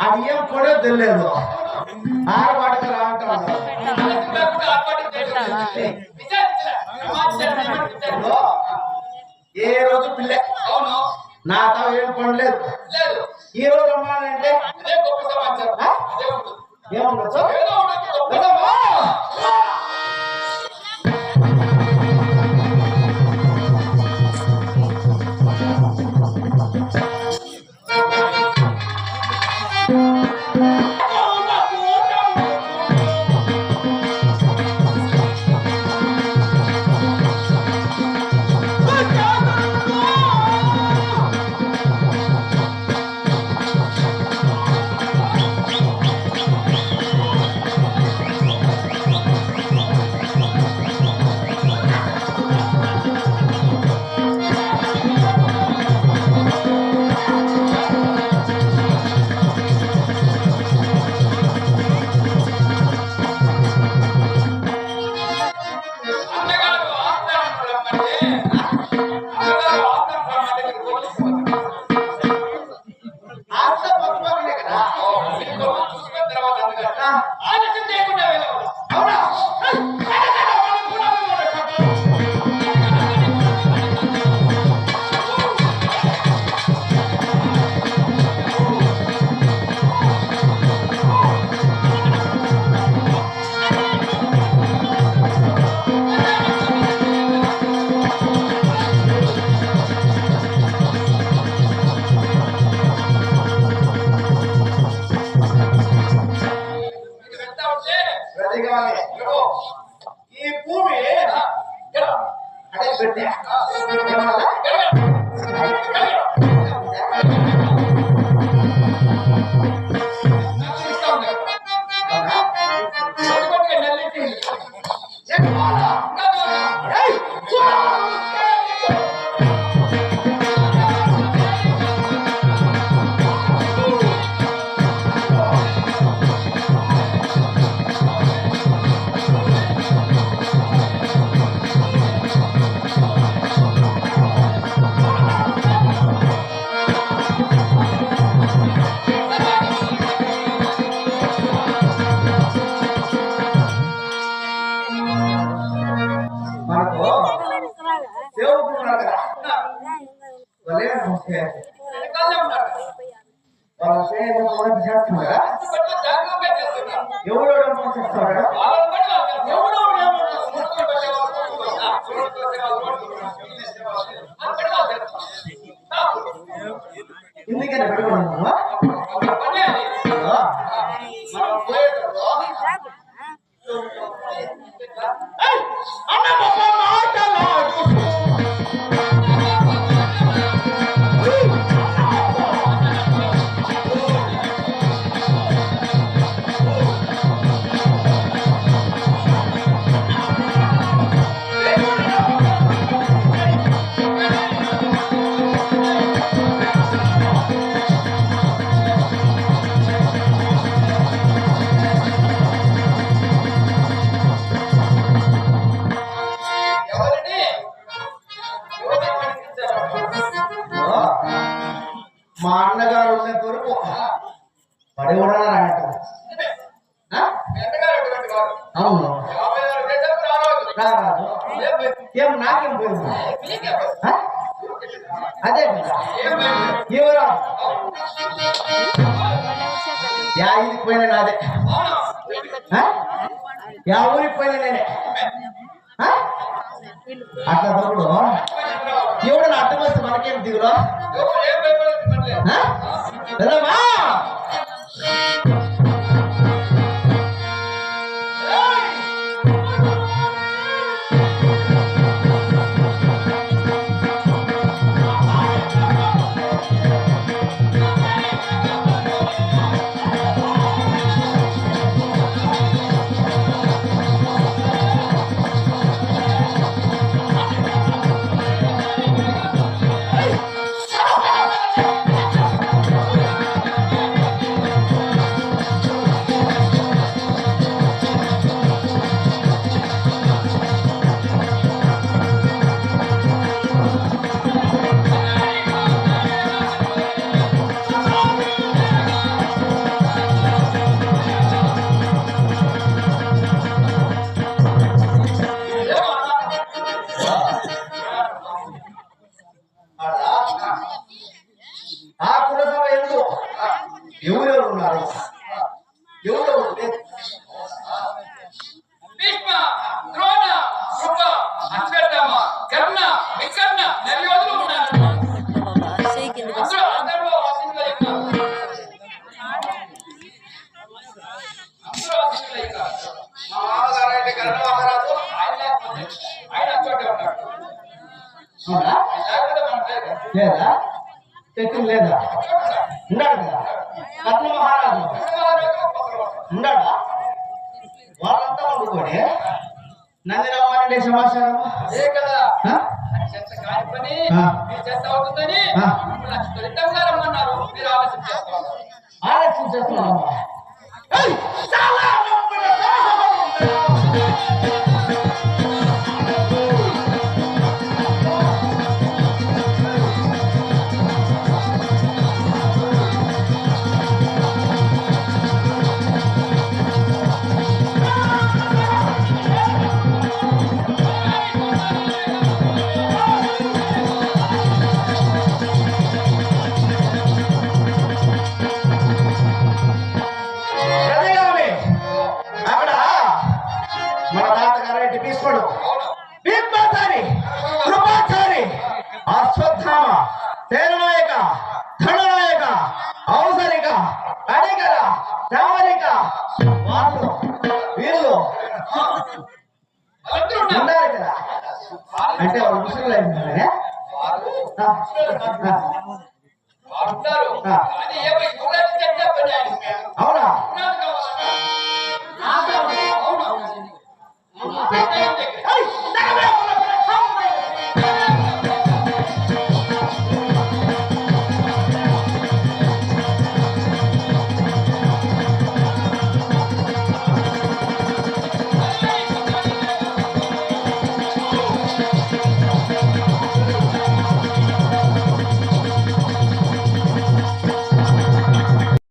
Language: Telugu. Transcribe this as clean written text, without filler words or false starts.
అది ఏం కూడా తెలియదు ఆడపాటికి ఏ రోజు పిల్ల అవును నాతో ఏం పడలేదు ఈ రోజు అమ్మాలంటే ఏమన్నా ఈ భూమి అడే పెట్టే ఎందుకని పెట్టుకున్నావా మా అన్నగారు ఉన్న కొరకు పడి ఉన్నారంట. అవును రారాదు ఏం నాకేం పోయింది అదే ఎవరా యా ఇంటికి పోయినా నాదే యా ఊరికి పోయినా నేనే అట్లా తప్పుడు ఎవడు నా అడ్డం వస్తే మనకేం దిగులో వెళ్దామా అవునా? లేదా తెచ్చింది లేదా ఉన్నాడు కదా కర్ణ మహారాజు ఉన్నాడా వాళ్ళంతా వండుకొని నందిరామారెడ్డి సమాచారం అదే కదా చెత్త కాని పని మీ చెత్త అవుతుందని త్వరితంగా రమ్మన్నారు. మీరు ఆలోచించేస్తున్నాం. అక్కడ మన తాతగారు భీష్ముడు భీష్మాచారి కృపాచారి అశ్వత్థామ సేననాయక ధననాయక ఔసరిక కణికర శ్రావణిక వాళ్ళు వీళ్ళు ఉన్నారు కదా అంటే వాళ్ళు ముసలి అయిపోయినారే అవునా